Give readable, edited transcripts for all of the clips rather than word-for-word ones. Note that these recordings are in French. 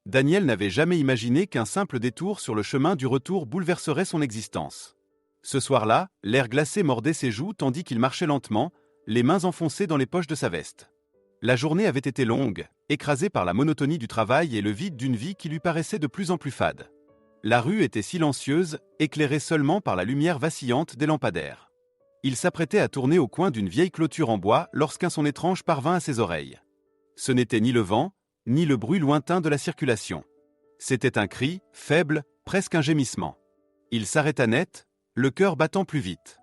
Daniel n'avait jamais imaginé qu'un simple détour sur le chemin du retour bouleverserait son existence. Ce soir-là, l'air glacé mordait ses joues tandis qu'il marchait lentement, les mains enfoncées dans les poches de sa veste. La journée avait été longue, écrasée par la monotonie du travail et le vide d'une vie qui lui paraissait de plus en plus fade. La rue était silencieuse, éclairée seulement par la lumière vacillante des lampadaires. Il s'apprêtait à tourner au coin d'une vieille clôture en bois lorsqu'un son étrange parvint à ses oreilles. Ce n'était ni le vent, ni le bruit lointain de la circulation. C'était un cri, faible, presque un gémissement. Il s'arrêta net, le cœur battant plus vite.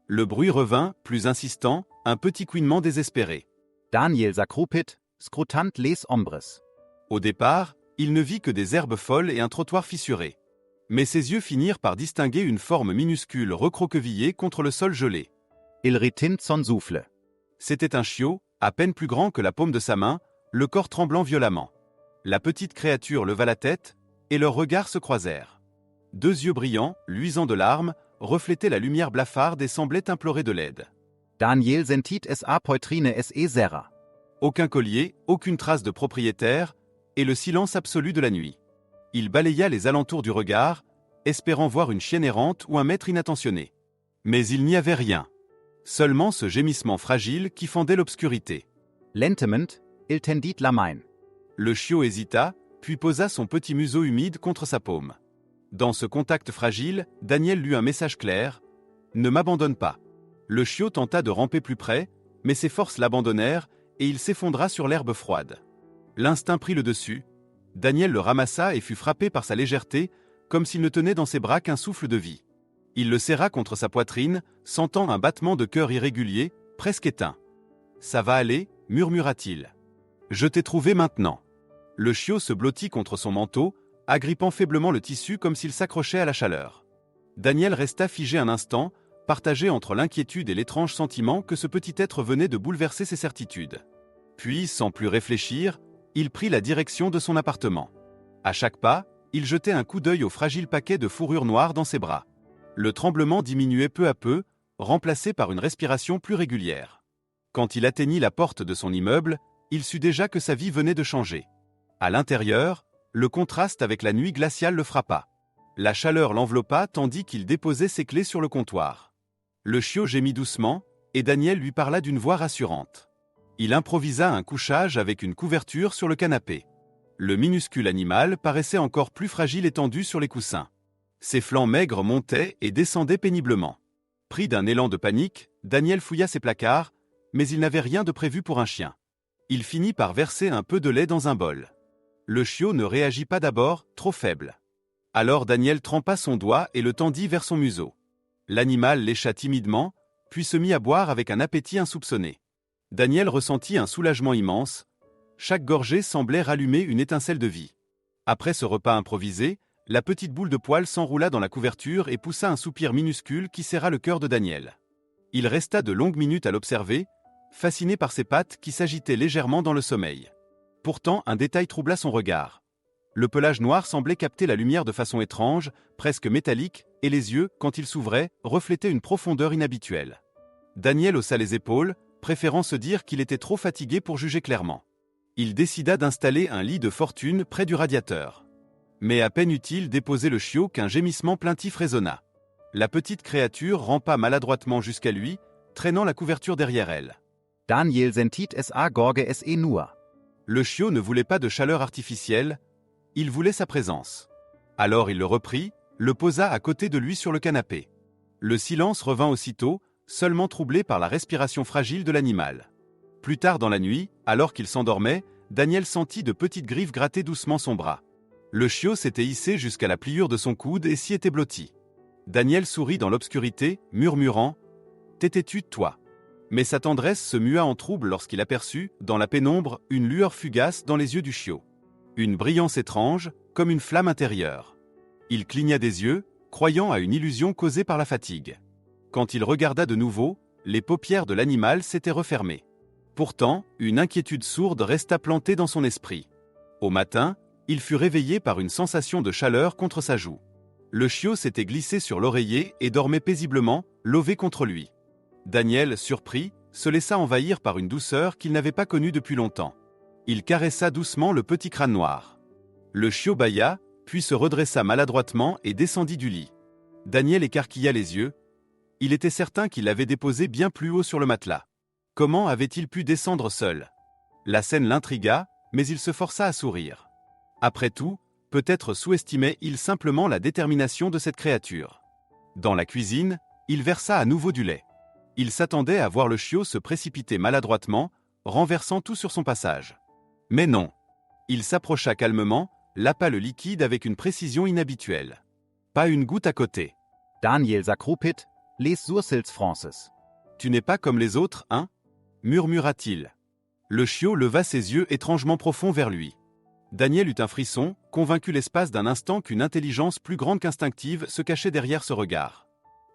Le bruit revint, plus insistant, un petit couinement désespéré. Daniel s'accroupit, scrutant les ombres. Au départ, il ne vit que des herbes folles et un trottoir fissuré. Mais ses yeux finirent par distinguer une forme minuscule recroquevillée contre le sol gelé. Il retint son souffle. C'était un chiot, à peine plus grand que la paume de sa main, le corps tremblant violemment. La petite créature leva la tête, et leurs regards se croisèrent. Deux yeux brillants, luisants de larmes, reflétaient la lumière blafarde et semblaient implorer de l'aide. Daniel sentit es apeutrine es serra. Aucun collier, aucune trace de propriétaire, et le silence absolu de la nuit. Il balaya les alentours du regard, espérant voir une chienne errante ou un maître inattentionné. Mais il n'y avait rien. Seulement ce gémissement fragile qui fendait l'obscurité. Lentement, il tendit la main. Le chiot hésita, puis posa son petit museau humide contre sa paume. Dans ce contact fragile, Daniel lut un message clair. « Ne m'abandonne pas ». Le chiot tenta de ramper plus près, mais ses forces l'abandonnèrent et il s'effondra sur l'herbe froide. L'instinct prit le dessus. Daniel le ramassa et fut frappé par sa légèreté, comme s'il ne tenait dans ses bras qu'un souffle de vie. Il le serra contre sa poitrine, sentant un battement de cœur irrégulier, presque éteint. « Ça va aller » murmura-t-il. « Je t'ai trouvé maintenant. » Le chiot se blottit contre son manteau, agrippant faiblement le tissu comme s'il s'accrochait à la chaleur. Daniel resta figé un instant, partagé entre l'inquiétude et l'étrange sentiment que ce petit être venait de bouleverser ses certitudes. Puis, sans plus réfléchir, il prit la direction de son appartement. À chaque pas, il jetait un coup d'œil au fragile paquet de fourrure noire dans ses bras. Le tremblement diminuait peu à peu, remplacé par une respiration plus régulière. Quand il atteignit la porte de son immeuble, il sut déjà que sa vie venait de changer. À l'intérieur, le contraste avec la nuit glaciale le frappa. La chaleur l'enveloppa tandis qu'il déposait ses clés sur le comptoir. Le chiot gémit doucement, et Daniel lui parla d'une voix rassurante. Il improvisa un couchage avec une couverture sur le canapé. Le minuscule animal paraissait encore plus fragile étendu sur les coussins. Ses flancs maigres montaient et descendaient péniblement. Pris d'un élan de panique, Daniel fouilla ses placards, mais il n'avait rien de prévu pour un chien. Il finit par verser un peu de lait dans un bol. Le chiot ne réagit pas d'abord, trop faible. Alors Daniel trempa son doigt et le tendit vers son museau. L'animal lécha timidement, puis se mit à boire avec un appétit insoupçonné. Daniel ressentit un soulagement immense. Chaque gorgée semblait rallumer une étincelle de vie. Après ce repas improvisé, la petite boule de poil s'enroula dans la couverture et poussa un soupir minuscule qui serra le cœur de Daniel. Il resta de longues minutes à l'observer, fasciné par ses pattes qui s'agitaient légèrement dans le sommeil. Pourtant, un détail troubla son regard. Le pelage noir semblait capter la lumière de façon étrange, presque métallique, et les yeux, quand ils s'ouvraient, reflétaient une profondeur inhabituelle. Daniel haussa les épaules, préférant se dire qu'il était trop fatigué pour juger clairement. Il décida d'installer un lit de fortune près du radiateur. Mais à peine eut-il déposé le chiot qu'un gémissement plaintif résonna. La petite créature rampa maladroitement jusqu'à lui, traînant la couverture derrière elle. Daniel sentit es gorge es nur. Le chiot ne voulait pas de chaleur artificielle, il voulait sa présence. Alors il le reprit, le posa à côté de lui sur le canapé. Le silence revint aussitôt, seulement troublé par la respiration fragile de l'animal. Plus tard dans la nuit, alors qu'il s'endormait, Daniel sentit de petites griffes gratter doucement son bras. Le chiot s'était hissé jusqu'à la pliure de son coude et s'y était blotti. Daniel sourit dans l'obscurité, murmurant « T'étais-tu, toi ?» Mais sa tendresse se mua en trouble lorsqu'il aperçut, dans la pénombre, une lueur fugace dans les yeux du chiot. Une brillance étrange, comme une flamme intérieure. Il cligna des yeux, croyant à une illusion causée par la fatigue. Quand il regarda de nouveau, les paupières de l'animal s'étaient refermées. Pourtant, une inquiétude sourde resta plantée dans son esprit. Au matin, il fut réveillé par une sensation de chaleur contre sa joue. Le chiot s'était glissé sur l'oreiller et dormait paisiblement, lové contre lui. Daniel, surpris, se laissa envahir par une douceur qu'il n'avait pas connue depuis longtemps. Il caressa doucement le petit crâne noir. Le chiot bâilla, puis se redressa maladroitement et descendit du lit. Daniel écarquilla les yeux. Il était certain qu'il l'avait déposé bien plus haut sur le matelas. Comment avait-il pu descendre seul? La scène l'intrigua, mais il se força à sourire. Après tout, peut-être sous-estimait-il simplement la détermination de cette créature. Dans la cuisine, il versa à nouveau du lait. Il s'attendait à voir le chiot se précipiter maladroitement, renversant tout sur son passage. Mais non. Il s'approcha calmement, lapa le liquide avec une précision inhabituelle. Pas une goutte à côté. Daniel Sakrupit, les Ursels Frances. Tu n'es pas comme les autres, hein? Murmura-t-il. Le chiot leva ses yeux étrangement profonds vers lui. Daniel eut un frisson, convaincu l'espace d'un instant qu'une intelligence plus grande qu'instinctive se cachait derrière ce regard.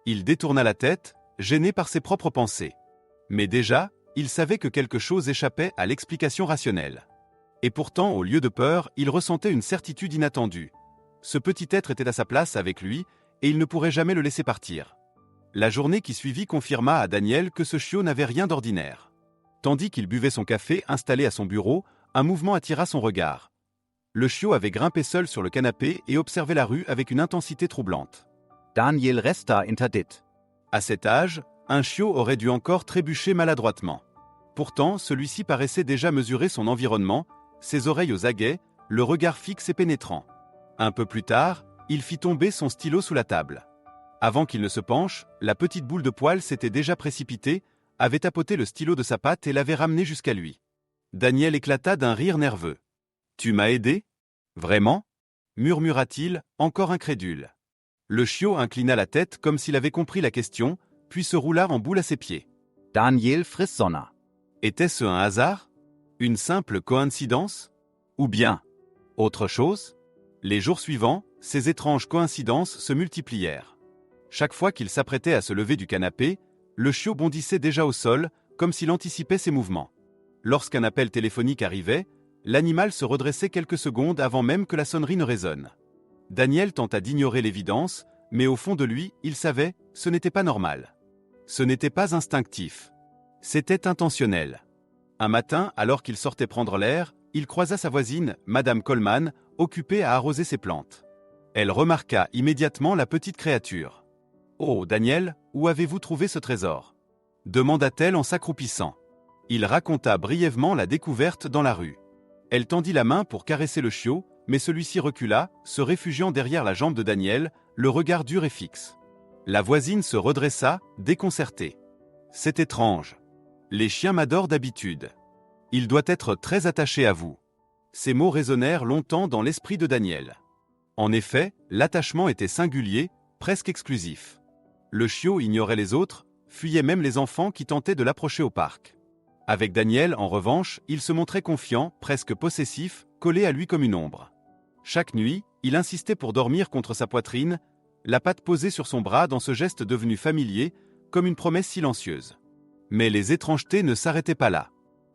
Il détourna la tête, gêné par ses propres pensées. Mais déjà, il savait que quelque chose échappait à l'explication rationnelle. Et pourtant, au lieu de peur, il ressentait une certitude inattendue. Ce petit être était à sa place avec lui, et il ne pourrait jamais le laisser partir. La journée qui suivit confirma à Daniel que ce chiot n'avait rien d'ordinaire. Tandis qu'il buvait son café installé à son bureau, un mouvement attira son regard. Le chiot avait grimpé seul sur le canapé et observait la rue avec une intensité troublante. Daniel resta interdit. À cet âge, un chiot aurait dû encore trébucher maladroitement. Pourtant, celui-ci paraissait déjà mesurer son environnement, ses oreilles aux aguets, le regard fixe et pénétrant. Un peu plus tard, il fit tomber son stylo sous la table. Avant qu'il ne se penche, la petite boule de poil s'était déjà précipitée, avait tapoté le stylo de sa patte et l'avait ramené jusqu'à lui. Daniel éclata d'un rire nerveux. « Tu m'as aidé? Vraiment ?» murmura-t-il, encore incrédule. Le chiot inclina la tête comme s'il avait compris la question, puis se roula en boule à ses pieds. Daniel frissonna. Était-ce un hasard? Une simple coïncidence? Ou bien autre chose? Les jours suivants, ces étranges coïncidences se multiplièrent. Chaque fois qu'il s'apprêtait à se lever du canapé, le chiot bondissait déjà au sol, comme s'il anticipait ses mouvements. Lorsqu'un appel téléphonique arrivait, l'animal se redressait quelques secondes avant même que la sonnerie ne résonne. Daniel tenta d'ignorer l'évidence, mais au fond de lui, il savait, ce n'était pas normal. Ce n'était pas instinctif. C'était intentionnel. Un matin, alors qu'il sortait prendre l'air, il croisa sa voisine, Madame Coleman, occupée à arroser ses plantes. Elle remarqua immédiatement la petite créature. « Oh, Daniel, où avez-vous trouvé ce trésor ?» demanda-t-elle en s'accroupissant. Il raconta brièvement la découverte dans la rue. Elle tendit la main pour caresser le chiot, mais celui-ci recula, se réfugiant derrière la jambe de Daniel, le regard dur et fixe. La voisine se redressa, déconcertée. « C'est étrange. Les chiens m'adorent d'habitude. Il doit être très attaché à vous. » Ces mots résonnèrent longtemps dans l'esprit de Daniel. En effet, l'attachement était singulier, presque exclusif. Le chiot ignorait les autres, fuyait même les enfants qui tentaient de l'approcher au parc. Avec Daniel, en revanche, il se montrait confiant, presque possessif, collé à lui comme une ombre. Chaque nuit, il insistait pour dormir contre sa poitrine, la patte posée sur son bras dans ce geste devenu familier, comme une promesse silencieuse. Mais les étrangetés ne s'arrêtaient pas là.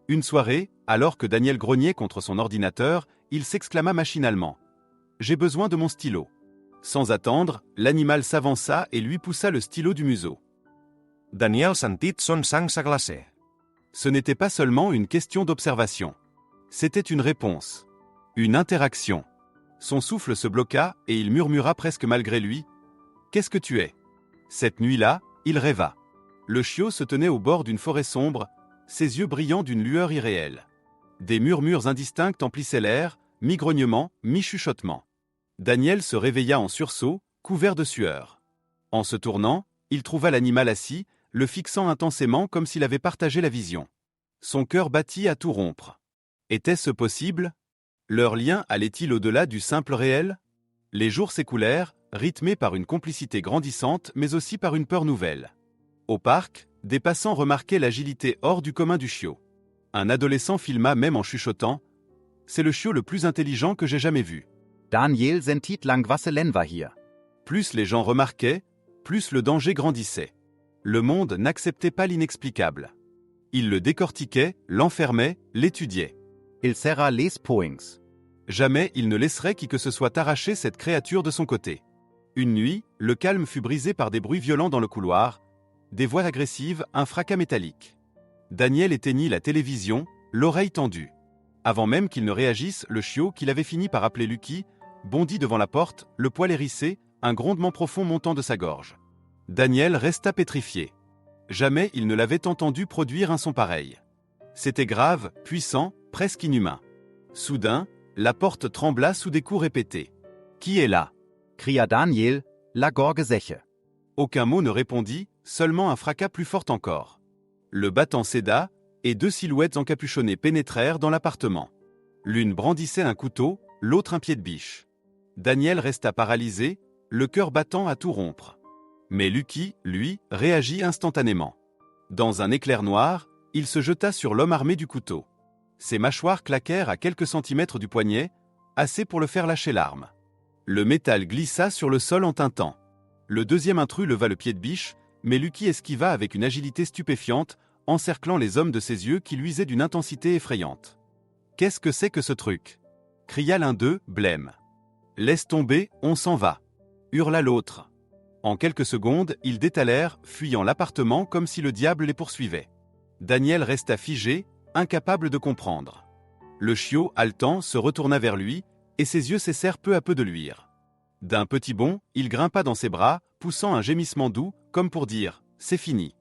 Une soirée, alors que Daniel grognait contre son ordinateur, il s'exclama machinalement « J'ai besoin de mon stylo ». Sans attendre, l'animal s'avança et lui poussa le stylo du museau. Daniel sentit son sang se glacer. Ce n'était pas seulement une question d'observation. C'était une réponse. Une interaction. Son souffle se bloqua et il murmura presque malgré lui « Qu'est-ce que tu es ?» Cette nuit-là, il rêva. Le chiot se tenait au bord d'une forêt sombre, ses yeux brillants d'une lueur irréelle. Des murmures indistincts emplissaient l'air, mi-grognement, mi-chuchotement. Daniel se réveilla en sursaut, couvert de sueur. En se tournant, il trouva l'animal assis, le fixant intensément comme s'il avait partagé la vision. Son cœur battit à tout rompre. Était-ce possible? Leur lien allait-il au-delà du simple réel? Les jours s'écoulèrent, rythmés par une complicité grandissante mais aussi par une peur nouvelle. Au parc, des passants remarquaient l'agilité hors du commun du chiot. Un adolescent filma même en chuchotant « C'est le chiot le plus intelligent que j'ai jamais vu ». Daniel sentit Langwasselen war hier. Plus les gens remarquaient, plus le danger grandissait. Le monde n'acceptait pas l'inexplicable. Il le décortiquait, l'enfermait, l'étudiait. Il serra les poings. Jamais il ne laisserait qui que ce soit arracher cette créature de son côté. Une nuit, le calme fut brisé par des bruits violents dans le couloir, des voix agressives, un fracas métallique. Daniel éteignit la télévision, l'oreille tendue. Avant même qu'il ne réagisse, le chiot, qu'il avait fini par appeler Lucky, bondit devant la porte, le poil hérissé, un grondement profond montant de sa gorge. Daniel resta pétrifié. Jamais il ne l'avait entendu produire un son pareil. C'était grave, puissant, presque inhumain. Soudain, la porte trembla sous des coups répétés. « Qui est là » cria Daniel, la gorge sèche. Aucun mot ne répondit, seulement un fracas plus fort encore. Le battant céda, et 2 silhouettes encapuchonnées pénétrèrent dans l'appartement. L'une brandissait un couteau, l'autre un pied de biche. Daniel resta paralysé, le cœur battant à tout rompre. Mais Lucky, lui, réagit instantanément. Dans un éclair noir, il se jeta sur l'homme armé du couteau. Ses mâchoires claquèrent à quelques centimètres du poignet, assez pour le faire lâcher l'arme. Le métal glissa sur le sol en tintant. Le deuxième intrus leva le pied de biche, mais Lucky esquiva avec une agilité stupéfiante, encerclant les hommes de ses yeux qui luisaient d'une intensité effrayante. « Qu'est-ce que c'est que ce truc » cria l'un d'eux, blême. « Laisse tomber, on s'en va » hurla l'autre. En quelques secondes, ils détalèrent, fuyant l'appartement comme si le diable les poursuivait. Daniel resta figé, incapable de comprendre. Le chiot, haletant, se retourna vers lui, et ses yeux cessèrent peu à peu de luire. D'un petit bond, il grimpa dans ses bras, poussant un gémissement doux, comme pour dire « c'est fini ».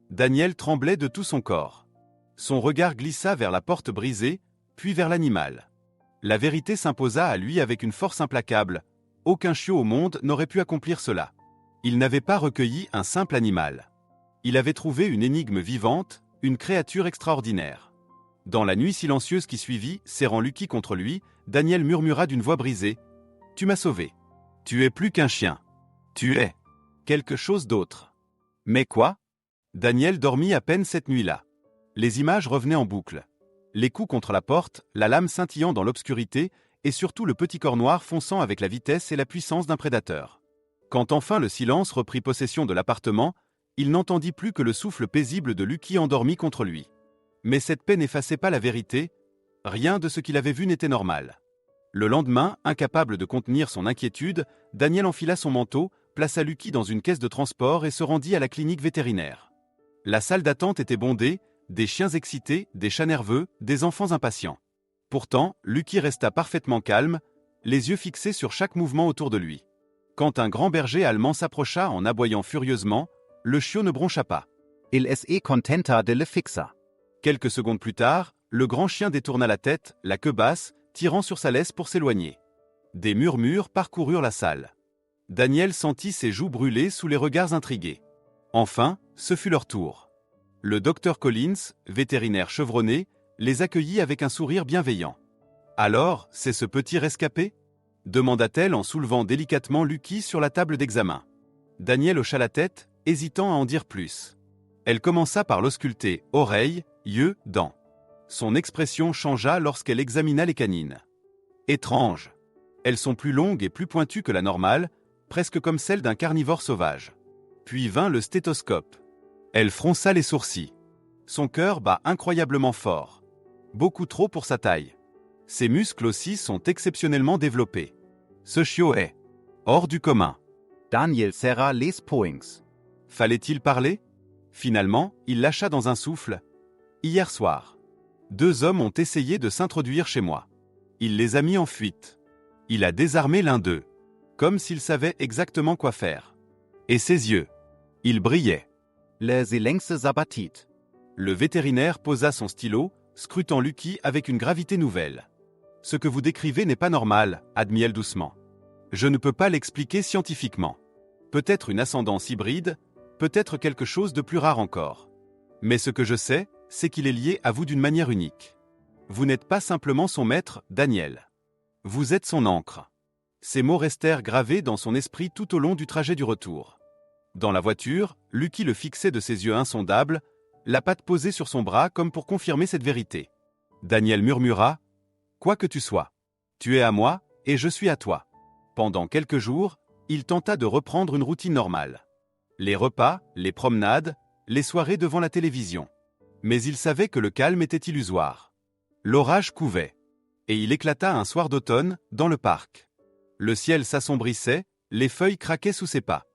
Daniel tremblait de tout son corps. Son regard glissa vers la porte brisée, puis vers l'animal. La vérité s'imposa à lui avec une force implacable. Aucun chiot au monde n'aurait pu accomplir cela. Il n'avait pas recueilli un simple animal. Il avait trouvé une énigme vivante, une créature extraordinaire. Dans la nuit silencieuse qui suivit, serrant Lucky contre lui, Daniel murmura d'une voix brisée « Tu m'as sauvé. Tu es plus qu'un chien. Tu es quelque chose d'autre. » Mais quoi ? Daniel dormit à peine cette nuit-là. Les images revenaient en boucle. Les coups contre la porte, la lame scintillant dans l'obscurité, et surtout le petit corps noir fonçant avec la vitesse et la puissance d'un prédateur. Quand enfin le silence reprit possession de l'appartement, il n'entendit plus que le souffle paisible de Lucky endormi contre lui. Mais cette paix n'effaçait pas la vérité, rien de ce qu'il avait vu n'était normal. Le lendemain, incapable de contenir son inquiétude, Daniel enfila son manteau, plaça Lucky dans une caisse de transport et se rendit à la clinique vétérinaire. La salle d'attente était bondée, des chiens excités, des chats nerveux, des enfants impatients. Pourtant, Lucky resta parfaitement calme, les yeux fixés sur chaque mouvement autour de lui. Quand un grand berger allemand s'approcha en aboyant furieusement, le chiot ne broncha pas. Il est contenta de le fixa. Quelques secondes plus tard, le grand chien détourna la tête, la queue basse, tirant sur sa laisse pour s'éloigner. Des murmures parcoururent la salle. Daniel sentit ses joues brûler sous les regards intrigués. Enfin, ce fut leur tour. Le docteur Collins, vétérinaire chevronné, les accueillit avec un sourire bienveillant. « Alors, c'est ce petit rescapé » demanda-t-elle en soulevant délicatement Lucky sur la table d'examen. Daniel hocha la tête, hésitant à en dire plus. Elle commença par l'ausculter, oreilles, yeux, dents. Son expression changea lorsqu'elle examina les canines. Étrange. Elles sont plus longues et plus pointues que la normale, presque comme celles d'un carnivore sauvage. Puis vint le stéthoscope. Elle fronça les sourcils. Son cœur bat incroyablement fort. Beaucoup trop pour sa taille. Ses muscles aussi sont exceptionnellement développés. Ce chiot est hors du commun. Daniel serra les poings. Fallait-il parler ? Finalement, il lâcha dans un souffle. Hier soir, 2 hommes ont essayé de s'introduire chez moi. Il les a mis en fuite. Il a désarmé l'un d'eux, comme s'il savait exactement quoi faire. Et ses yeux, ils brillaient. Le silence s'abattit. Le vétérinaire posa son stylo, scrutant Lucky avec une gravité nouvelle. « Ce que vous décrivez n'est pas normal, » admit-elle doucement. « Je ne peux pas l'expliquer scientifiquement. Peut-être une ascendance hybride, peut-être quelque chose de plus rare encore. Mais ce que je sais, c'est qu'il est lié à vous d'une manière unique. Vous n'êtes pas simplement son maître, Daniel. Vous êtes son ancre. » Ces mots restèrent gravés dans son esprit tout au long du trajet du retour. Dans la voiture, Lucky le fixait de ses yeux insondables, la patte posée sur son bras comme pour confirmer cette vérité. Daniel murmura « Quoi que tu sois, tu es à moi et je suis à toi. » Pendant quelques jours, il tenta de reprendre une routine normale. Les repas, les promenades, les soirées devant la télévision. Mais il savait que le calme était illusoire. L'orage couvait. Et il éclata un soir d'automne, dans le parc. Le ciel s'assombrissait, les feuilles craquaient sous ses pas.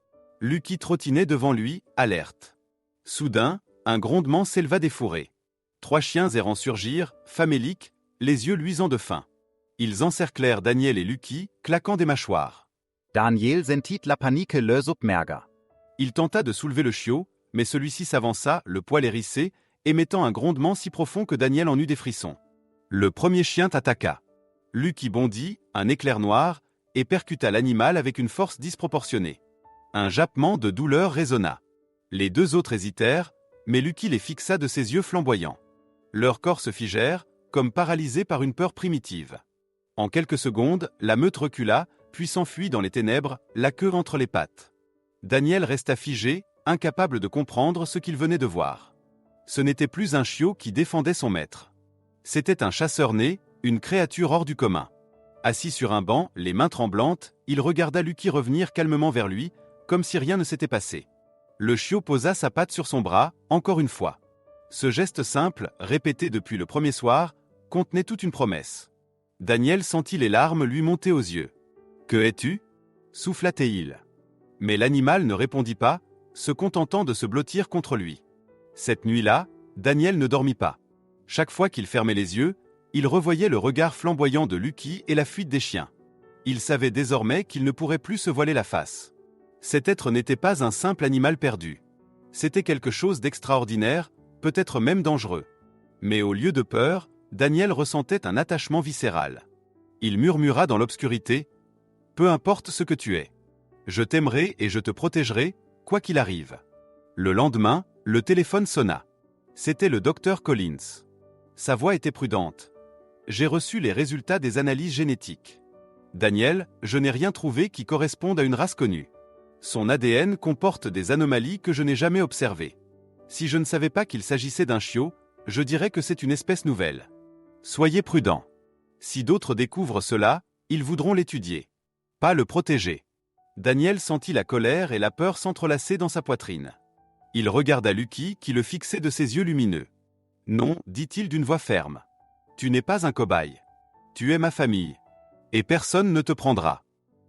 Lucky trottinait devant lui, alerte. Soudain, un grondement s'éleva des fourrés. 3 chiens errants surgirent, faméliques, les yeux luisants de faim. Ils encerclèrent Daniel et Lucky, claquant des mâchoires. Daniel sentit la panique lös merger. Il tenta de soulever le chiot, mais celui-ci s'avança, le poil hérissé, émettant un grondement si profond que Daniel en eut des frissons. Le premier chien attaqua. Lucky bondit, un éclair noir, et percuta l'animal avec une force disproportionnée. Un jappement de douleur résonna. Les deux autres hésitèrent, mais Lucky les fixa de ses yeux flamboyants. Leurs corps se figèrent, comme paralysés par une peur primitive. En quelques secondes, la meute recula, puis s'enfuit dans les ténèbres, la queue entre les pattes. Daniel resta figé, incapable de comprendre ce qu'il venait de voir. Ce n'était plus un chiot qui défendait son maître. C'était un chasseur né, une créature hors du commun. Assis sur un banc, les mains tremblantes, il regarda Lucky revenir calmement vers lui, comme si rien ne s'était passé. Le chiot posa sa patte sur son bras, encore une fois. Ce geste simple, répété depuis le premier soir, contenait toute une promesse. Daniel sentit les larmes lui monter aux yeux. « Que es-tu » souffla-t-il. Mais l'animal ne répondit pas, se contentant de se blottir contre lui. Cette nuit-là, Daniel ne dormit pas. Chaque fois qu'il fermait les yeux, il revoyait le regard flamboyant de Lucky et la fuite des chiens. Il savait désormais qu'il ne pourrait plus se voiler la face. Cet être n'était pas un simple animal perdu. C'était quelque chose d'extraordinaire, peut-être même dangereux. Mais au lieu de peur, Daniel ressentait un attachement viscéral. Il murmura dans l'obscurité « Peu importe ce que tu es. Je t'aimerai et je te protégerai, quoi qu'il arrive. » Le lendemain, le téléphone sonna. C'était le docteur Collins. Sa voix était prudente. « J'ai reçu les résultats des analyses génétiques. Daniel, je n'ai rien trouvé qui corresponde à une race connue. Son ADN comporte des anomalies que je n'ai jamais observées. Si je ne savais pas qu'il s'agissait d'un chiot, je dirais que c'est une espèce nouvelle. Soyez prudent. Si d'autres découvrent cela, ils voudront l'étudier. Pas le protéger. » Daniel sentit la colère et la peur s'entrelacer dans sa poitrine. Il regarda Lucky qui le fixait de ses yeux lumineux. « Non, dit-il d'une voix ferme. Tu n'es pas un cobaye. Tu es ma famille. Et personne ne te prendra. »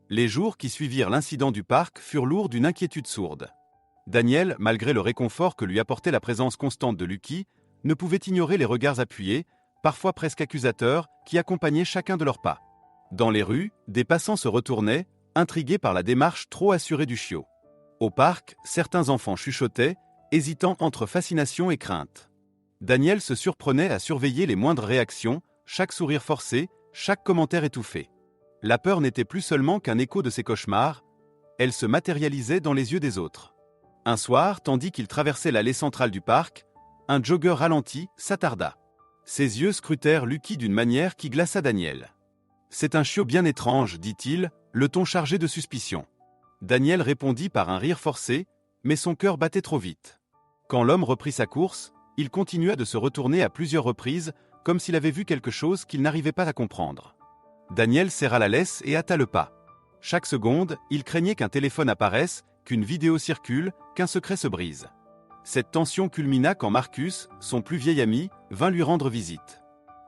Les jours qui suivirent l'incident du parc furent lourds d'une inquiétude sourde. Daniel, malgré le réconfort que lui apportait la présence constante de Lucky, ne pouvait ignorer les regards appuyés, parfois presque accusateurs, qui accompagnaient chacun de leurs pas. Dans les rues, des passants se retournaient, intrigués par la démarche trop assurée du chiot. Au parc, certains enfants chuchotaient, hésitant entre fascination et crainte. Daniel se surprenait à surveiller les moindres réactions, chaque sourire forcé, chaque commentaire étouffé. La peur n'était plus seulement qu'un écho de ses cauchemars, elle se matérialisait dans les yeux des autres. Un soir, tandis qu'il traversait l'allée centrale du parc, un jogger ralenti s'attarda. Ses yeux scrutèrent Lucky d'une manière qui glaça Daniel. « C'est un chiot bien étrange, dit-il, le ton chargé de suspicion. » Daniel répondit par un rire forcé, mais son cœur battait trop vite. Quand l'homme reprit sa course, il continua de se retourner à plusieurs reprises, comme s'il avait vu quelque chose qu'il n'arrivait pas à comprendre. Daniel serra la laisse et hâta le pas. Chaque seconde, il craignait qu'un téléphone apparaisse, qu'une vidéo circule, qu'un secret se brise. Cette tension culmina quand Marcus, son plus vieil ami, vint lui rendre visite.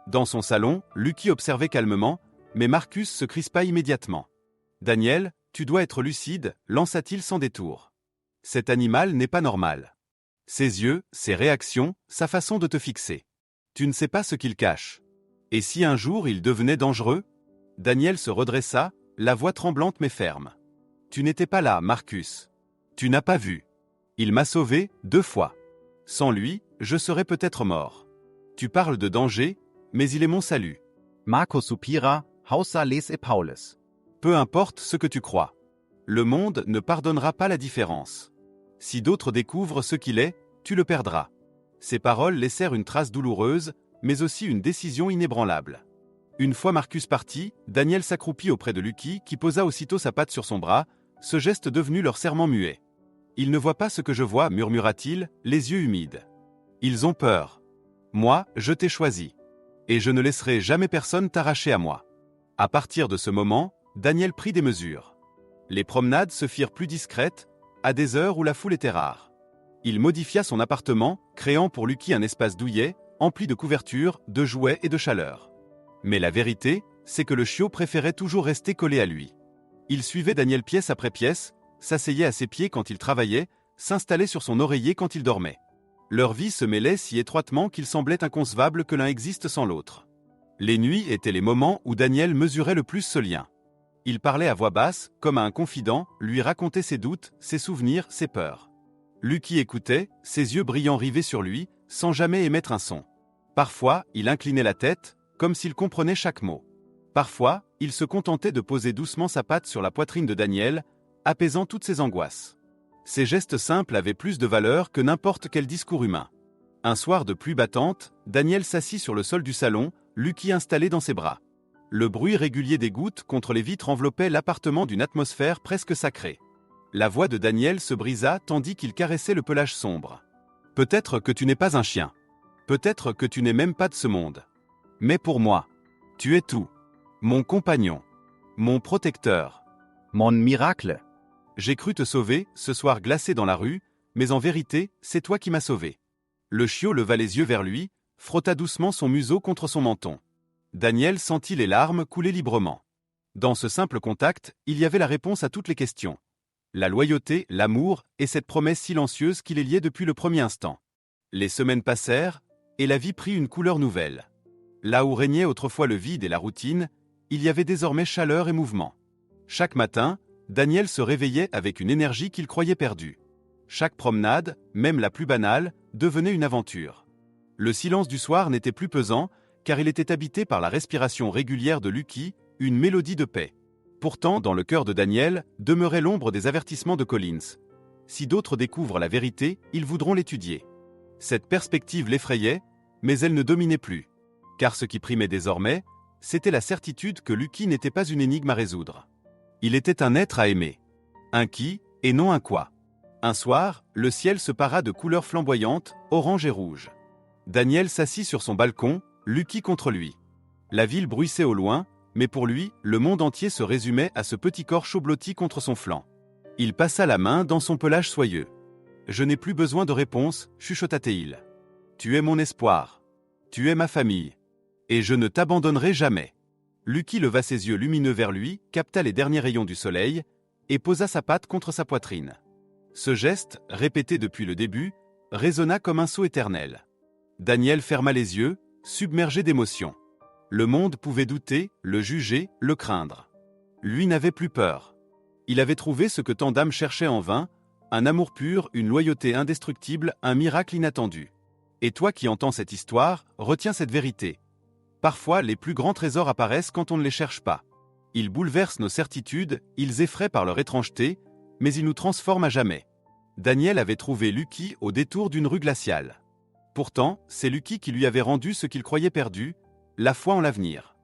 Dans son salon, Lucky observait calmement, mais Marcus se crispa immédiatement. « Daniel, tu dois être lucide, lança-t-il sans détour. Cet animal n'est pas normal. Ses yeux, ses réactions, sa façon de te fixer. Tu ne sais pas ce qu'il cache. Et si un jour il devenait dangereux ?» Daniel se redressa, la voix tremblante mais ferme. « Tu n'étais pas là, Marcus. Tu n'as pas vu. Il m'a sauvé 2 fois. Sans lui, je serais peut-être mort. Tu parles de danger, mais il est mon salut. » Marco supira, hausa les et Paulus. Peu importe ce que tu crois. Le monde ne pardonnera pas la différence. Si d'autres découvrent ce qu'il est, tu le perdras. Ces paroles laissèrent une trace douloureuse, mais aussi une décision inébranlable. Une fois Marcus parti, Daniel s'accroupit auprès de Lucky qui posa aussitôt sa patte sur son bras, ce geste devenu leur serment muet. « Ils ne voient pas ce que je vois, murmura-t-il, les yeux humides. Ils ont peur. Moi, je t'ai choisi. Et je ne laisserai jamais personne t'arracher à moi. » À partir de ce moment, Daniel prit des mesures. Les promenades se firent plus discrètes, à des heures où la foule était rare. Il modifia son appartement, créant pour Lucky un espace douillet, empli de couvertures, de jouets et de chaleur. Mais la vérité, c'est que le chiot préférait toujours rester collé à lui. Il suivait Daniel pièce après pièce, s'asseyait à ses pieds quand il travaillait, s'installait sur son oreiller quand il dormait. Leur vie se mêlait si étroitement qu'il semblait inconcevable que l'un existe sans l'autre. Les nuits étaient les moments où Daniel mesurait le plus ce lien. Il parlait à voix basse, comme à un confident, lui racontait ses doutes, ses souvenirs, ses peurs. Lucky écoutait, ses yeux brillants rivés sur lui, sans jamais émettre un son. Parfois, il inclinait la tête, comme s'il comprenait chaque mot. Parfois, il se contentait de poser doucement sa patte sur la poitrine de Daniel, apaisant toutes ses angoisses. Ces gestes simples avaient plus de valeur que n'importe quel discours humain. Un soir de pluie battante, Daniel s'assit sur le sol du salon, Lucky installé dans ses bras. Le bruit régulier des gouttes contre les vitres enveloppait l'appartement d'une atmosphère presque sacrée. La voix de Daniel se brisa tandis qu'il caressait le pelage sombre. « Peut-être que tu n'es pas un chien. Peut-être que tu n'es même pas de ce monde. Mais pour moi, tu es tout. Mon compagnon. Mon protecteur. Mon miracle. J'ai cru te sauver, ce soir glacé dans la rue, mais en vérité, c'est toi qui m'as sauvé. » Le chiot leva les yeux vers lui, frotta doucement son museau contre son menton. Daniel sentit les larmes couler librement. Dans ce simple contact, il y avait la réponse à toutes les questions. La loyauté, l'amour et cette promesse silencieuse qui les liait depuis le premier instant. Les semaines passèrent, et la vie prit une couleur nouvelle. Là où régnait autrefois le vide et la routine, il y avait désormais chaleur et mouvement. Chaque matin, Daniel se réveillait avec une énergie qu'il croyait perdue. Chaque promenade, même la plus banale, devenait une aventure. Le silence du soir n'était plus pesant, car il était habité par la respiration régulière de Lucky, une mélodie de paix. Pourtant, dans le cœur de Daniel, demeurait l'ombre des avertissements de Collins. Si d'autres découvrent la vérité, ils voudront l'étudier. Cette perspective l'effrayait, mais elle ne dominait plus. Car ce qui primait désormais, c'était la certitude que Lucky n'était pas une énigme à résoudre. Il était un être à aimer. Un qui, et non un quoi. Un soir, le ciel se para de couleurs flamboyantes, orange et rouge. Daniel s'assit sur son balcon, Lucky contre lui. La ville bruissait au loin, mais pour lui, le monde entier se résumait à ce petit corps chaud blotti contre son flanc. Il passa la main dans son pelage soyeux. « Je n'ai plus besoin de réponse, chuchota-t-il. Tu es mon espoir. Tu es ma famille. Et je ne t'abandonnerai jamais. » Lucky leva ses yeux lumineux vers lui, capta les derniers rayons du soleil, et posa sa patte contre sa poitrine. Ce geste, répété depuis le début, résonna comme un sceau éternel. Daniel ferma les yeux, submergé d'émotion. Le monde pouvait douter, le juger, le craindre. Lui n'avait plus peur. Il avait trouvé ce que tant d'âmes cherchaient en vain, un amour pur, une loyauté indestructible, un miracle inattendu. Et toi qui entends cette histoire, retiens cette vérité. Parfois, les plus grands trésors apparaissent quand on ne les cherche pas. Ils bouleversent nos certitudes, ils effraient par leur étrangeté, mais ils nous transforment à jamais. Daniel avait trouvé Lucky au détour d'une rue glaciale. Pourtant, c'est Lucky qui lui avait rendu ce qu'il croyait perdu, la foi en l'avenir.